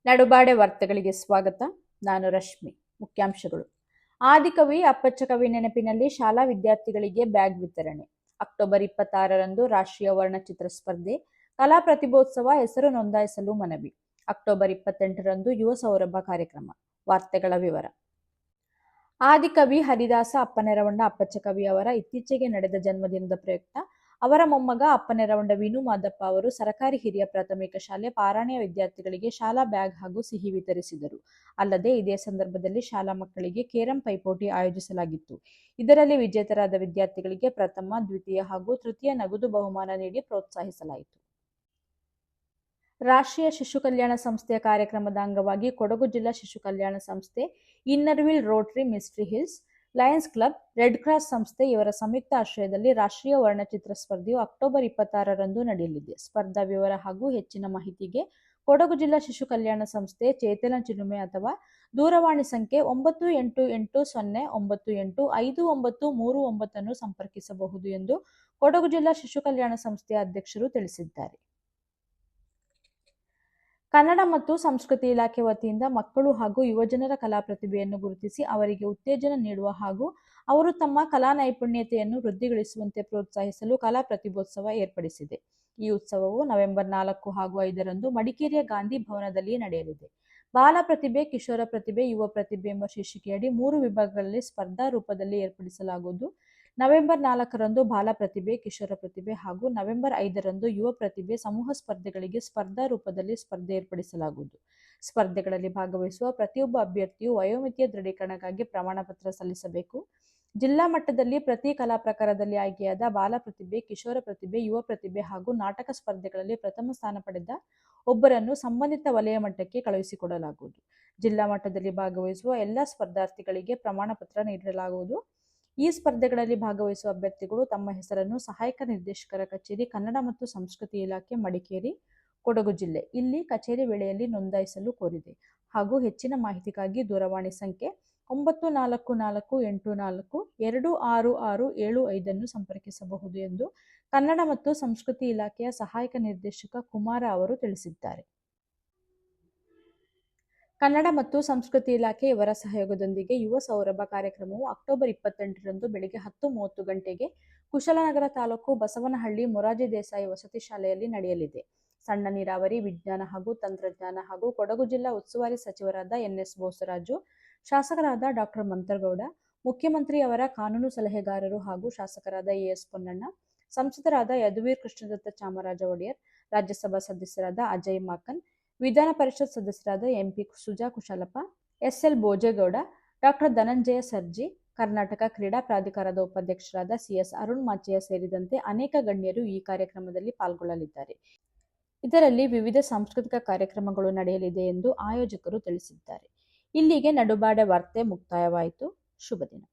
ನಡುಬಾಡೆ ವಾರ್ತೆಗಳಿಗೆ ಸ್ವಾಗತ. ನಾನು ರಶ್ಮಿ. ಮುಖ್ಯಾಂಶಗಳು. ಆದಿಕವಿ ಅಪ್ಪಚ್ಚಕವಿ ನೆನಪಿನಲ್ಲಿ ಶಾಲಾ ವಿದ್ಯಾರ್ಥಿಗಳಿಗೆ ಬ್ಯಾಗ್ ವಿತರಣೆ. ಅಕ್ಟೋಬರ್ 26ರಂದು ರಾಷ್ಟ್ರೀಯ ವರ್ಣಚಿತ್ರ ಸ್ಪರ್ಧೆ, ಕಲಾ ಪ್ರತಿಭೋತ್ಸವ ಹೆಸರು ನೋಂದಾಯಿಸಲು ಮನವಿ. ಅಕ್ಟೋಬರ್ 28ರಂದು ಯುವ ಸೌರಭ ಕಾರ್ಯಕ್ರಮ. ವಾರ್ತೆಗಳ ವಿವರ. ಆದಿಕವಿ ಹರಿದಾಸ ಅಪ್ಪನೆರವಂಡ ಅಪ್ಪಚ್ಚಕವಿ ಅವರ ಇತ್ತೀಚೆಗೆ ನಡೆದ ಜನ್ಮದಿನದ ಪ್ರಯುಕ್ತ ಅವರ ಮೊಮ್ಮಗ ಅಪ್ಪನೆರವಂಡ ವಿನು ಮಾದಪ್ಪ ಅವರು ಸರಕಾರಿ ಹಿರಿಯ ಪ್ರಾಥಮಿಕ ಶಾಲೆ ಪಾರಾಣಿಯ ವಿದ್ಯಾರ್ಥಿಗಳಿಗೆ ಶಾಲಾ ಬ್ಯಾಗ್ ಹಾಗೂ ಸಿಹಿ ವಿತರಿಸಿದರು. ಅಲ್ಲದೆ ಇದೇ ಸಂದರ್ಭದಲ್ಲಿ ಶಾಲಾ ಮಕ್ಕಳಿಗೆ ಕೇರಂ ಪೈಪೋಟಿ ಆಯೋಜಿಸಲಾಗಿತ್ತು. ಇದರಲ್ಲಿ ವಿಜೇತರಾದ ವಿದ್ಯಾರ್ಥಿಗಳಿಗೆ ಪ್ರಥಮ, ದ್ವಿತೀಯ ಹಾಗೂ ತೃತೀಯ ನಗದು ಬಹುಮಾನ ನೀಡಿ ಪ್ರೋತ್ಸಾಹಿಸಲಾಯಿತು. ರಾಷ್ಟ್ರೀಯ ಶಿಶು ಕಲ್ಯಾಣ ಸಂಸ್ಥೆಯ ಕಾರ್ಯಕ್ರಮದ ಅಂಗವಾಗಿ ಕೊಡಗು ಜಿಲ್ಲಾ ಶಿಶು ಕಲ್ಯಾಣ ಸಂಸ್ಥೆ, Inner Wheel Rotary mystery hills, Lions club, red cross ಸಂಸ್ಥೆ ಇವರ ಸಂಯುಕ್ತ ಆಶ್ರಯದಲ್ಲಿ ರಾಷ್ಟ್ರೀಯ ವರ್ಣಚಿತ್ರ ಸ್ಪರ್ಧೆಯು ಅಕ್ಟೋಬರ್ 26ರಂದು ನಡೆಯಲಿದೆ. ಸ್ಪರ್ಧಾ ವಿವರ ಹಾಗೂ ಹೆಚ್ಚಿನ ಮಾಹಿತಿಗೆ ಕೊಡಗು ಜಿಲ್ಲಾ ಶಿಶು ಕಲ್ಯಾಣ ಸಂಸ್ಥೆ ಚೇತನ ಚಿಲುಮೆ ಅಥವಾ ದೂರವಾಣಿ ಸಂಖ್ಯೆ 9880985939 ಸಂಪರ್ಕಿಸಬಹುದು ಎಂದು ಕೊಡಗು ಜಿಲ್ಲಾ ಶಿಶು ಕಲ್ಯಾಣ ಸಂಸ್ಥೆಯ ಅಧ್ಯಕ್ಷರು ತಿಳಿಸಿದ್ದಾರೆ. ಕನ್ನಡ ಮತ್ತು ಸಂಸ್ಕೃತಿ ಇಲಾಖೆ ವತಿಯಿಂದ ಮಕ್ಕಳು ಹಾಗೂ ಯುವಜನರ ಕಲಾ ಪ್ರತಿಭೆಯನ್ನು ಗುರುತಿಸಿ ಅವರಿಗೆ ಉತ್ತೇಜನ ನೀಡುವ ಹಾಗೂ ಅವರು ತಮ್ಮ ಕಲಾ ನೈಪುಣ್ಯತೆಯನ್ನು ವೃದ್ಧಿಗೊಳಿಸುವಂತೆ ಪ್ರೋತ್ಸಾಹಿಸಲು ಕಲಾ ಪ್ರತಿಭೋತ್ಸವ ಏರ್ಪಡಿಸಿದೆ. ಈ ಉತ್ಸವವು ನವೆಂಬರ್ 4 ಹಾಗೂ 5ರಂದು ಮಡಿಕೇರಿಯ ಗಾಂಧಿ ಭವನದಲ್ಲಿ ನಡೆಯಲಿದೆ. ಬಾಲ ಪ್ರತಿಭೆ, ಕಿಶೋರ ಪ್ರತಿಭೆ, ಯುವ ಪ್ರತಿಭೆ ಎಂಬ ಶೀರ್ಷಿಕೆಯಡಿ 3 ವಿಭಾಗಗಳಲ್ಲಿ ಸ್ಪರ್ಧಾ ರೂಪದಲ್ಲಿ ಏರ್ಪಡಿಸಲಾಗುವುದು. ನವೆಂಬರ್ 4ರಂದು ಬಾಲ ಪ್ರತಿಭೆ, ಕಿಶೋರ ಪ್ರತಿಭೆ ಹಾಗೂ ನವೆಂಬರ್ 5ರಂದು ಯುವ ಪ್ರತಿಭೆ ಸಮೂಹ ಸ್ಪರ್ಧೆಗಳಿಗೆ ಸ್ಪರ್ಧಾ ರೂಪದಲ್ಲಿ ಸ್ಪರ್ಧೆ ಏರ್ಪಡಿಸಲಾಗುವುದು. ಸ್ಪರ್ಧೆಗಳಲ್ಲಿ ಭಾಗವಹಿಸುವ ಪ್ರತಿಯೊಬ್ಬ ಅಭ್ಯರ್ಥಿಯು ವಯೋಮಿತಿಯ ದೃಢೀಕರಣಕ್ಕಾಗಿ ಪ್ರಮಾಣ ಪತ್ರ ಸಲ್ಲಿಸಬೇಕು. ಜಿಲ್ಲಾ ಮಟ್ಟದಲ್ಲಿ ಪ್ರತಿ ಕಲಾ ಪ್ರಕಾರದಲ್ಲಿ ಆಯ್ಕೆಯಾದ ಬಾಲ ಪ್ರತಿಭೆ, ಕಿಶೋರ ಪ್ರತಿಭೆ, ಯುವ ಪ್ರತಿಭೆ ಹಾಗೂ ನಾಟಕ ಸ್ಪರ್ಧೆಗಳಲ್ಲಿ ಪ್ರಥಮ ಸ್ಥಾನ ಪಡೆದ ಒಬ್ಬರನ್ನು ಸಂಬಂಧಿತ ವಲಯ ಮಟ್ಟಕ್ಕೆ ಕಳುಹಿಸಿಕೊಡಲಾಗುವುದು. ಜಿಲ್ಲಾ ಮಟ್ಟದಲ್ಲಿ ಭಾಗವಹಿಸುವ ಎಲ್ಲ ಸ್ಪರ್ಧಾರ್ಥಿಗಳಿಗೆ ಪ್ರಮಾಣ ಪತ್ರ ನೀಡಲಾಗುವುದು. ಈ ಸ್ಪರ್ಧೆಗಳಲ್ಲಿ ಭಾಗವಹಿಸುವ ಅಭ್ಯರ್ಥಿಗಳು ತಮ್ಮ ಹೆಸರನ್ನು ಸಹಾಯಕ ನಿರ್ದೇಶಕರ ಕಚೇರಿ, ಕನ್ನಡ ಮತ್ತು ಸಂಸ್ಕೃತಿ ಇಲಾಖೆ, ಮಡಿಕೇರಿ, ಕೊಡಗು ಜಿಲ್ಲೆ ಇಲ್ಲಿ ಕಚೇರಿ ವೇಳೆಯಲ್ಲಿ ನೋಂದಾಯಿಸಲು ಕೋರಿದೆ. ಹಾಗೂ ಹೆಚ್ಚಿನ ಮಾಹಿತಿಗಾಗಿ ದೂರವಾಣಿ ಸಂಖ್ಯೆ 9448426675 ಸಂಪರ್ಕಿಸಬಹುದು ಎಂದು ಕನ್ನಡ ಮತ್ತು ಸಂಸ್ಕೃತಿ ಇಲಾಖೆಯ ಸಹಾಯಕ ನಿರ್ದೇಶಕ ಕುಮಾರ ಅವರು ತಿಳಿಸಿದ್ದಾರೆ. ಕನ್ನಡ ಮತ್ತು ಸಂಸ್ಕೃತಿ ಇಲಾಖೆ ಇವರ ಸಹಯೋಗದೊಂದಿಗೆ ಯುವ ಸೌರಭ ಕಾರ್ಯಕ್ರಮವು ಅಕ್ಟೋಬರ್ 28ರಂದು ಬೆಳಗ್ಗೆ 10:30 ಗಂಟೆಗೆ ಕುಶಾಲನಗರ ತಾಲೂಕು ಬಸವನಹಳ್ಳಿ ಮೊರಾರ್ಜಿ ದೇಸಾಯಿ ವಸತಿ ಶಾಲೆಯಲ್ಲಿ ನಡೆಯಲಿದೆ. ಸಣ್ಣ ನೀರಾವರಿ, ವಿಜ್ಞಾನ ಹಾಗೂ ತಂತ್ರಜ್ಞಾನ ಹಾಗೂ ಕೊಡಗು ಜಿಲ್ಲಾ ಉಸ್ತುವಾರಿ ಸಚಿವರಾದ ಎನ್.ಎಸ್. ಬೋಸರಾಜು, ಶಾಸಕರಾದ ಡಾ. ಮಂತ್ರಗೌಡ, ಮುಖ್ಯಮಂತ್ರಿ ಅವರ ಕಾನೂನು ಸಲಹೆಗಾರರು ಹಾಗೂ ಶಾಸಕರಾದ ಎ.ಎಸ್. ಪೊನ್ನಣ್ಣ, ಸಂಸದರಾದ ಯದುವೀರ್ ಕೃಷ್ಣದತ್ತ ಚಾಮರಾಜ ಒಡೆಯರ್, ರಾಜ್ಯಸಭಾ ಸದಸ್ಯರಾದ ಅಜಯ್ ಮಾಕನ್, ವಿಧಾನ ಪರಿಷತ್ ಸದಸ್ಯರಾದ ಎಂಪಿ ಸುಜಾ ಕುಶಾಲಪ್ಪ, ಎಸ್ಎಲ್ ಭೋಜೇಗೌಡ, ಡಾ. ಧನಂಜಯ ಸರ್ಜಿ, ಕರ್ನಾಟಕ ಕ್ರೀಡಾ ಪ್ರಾಧಿಕಾರದ ಉಪಾಧ್ಯಕ್ಷರಾದ ಸಿಎಸ್ ಅರುಣ್ ಮಾಚಯ್ಯ ಸೇರಿದಂತೆ ಅನೇಕ ಗಣ್ಯರು ಈ ಕಾರ್ಯಕ್ರಮದಲ್ಲಿ ಪಾಲ್ಗೊಳ್ಳಲಿದ್ದಾರೆ. ಇದರಲ್ಲಿ ವಿವಿಧ ಸಾಂಸ್ಕೃತಿಕ ಕಾರ್ಯಕ್ರಮಗಳು ನಡೆಯಲಿದೆ ಎಂದು ಆಯೋಜಕರು ತಿಳಿಸಿದ್ದಾರೆ. ಇಲ್ಲಿಗೆ ನಡುಬಾಡೆ ವಾರ್ತೆ ಮುಕ್ತಾಯವಾಯಿತು. ಶುಭ ದಿನ.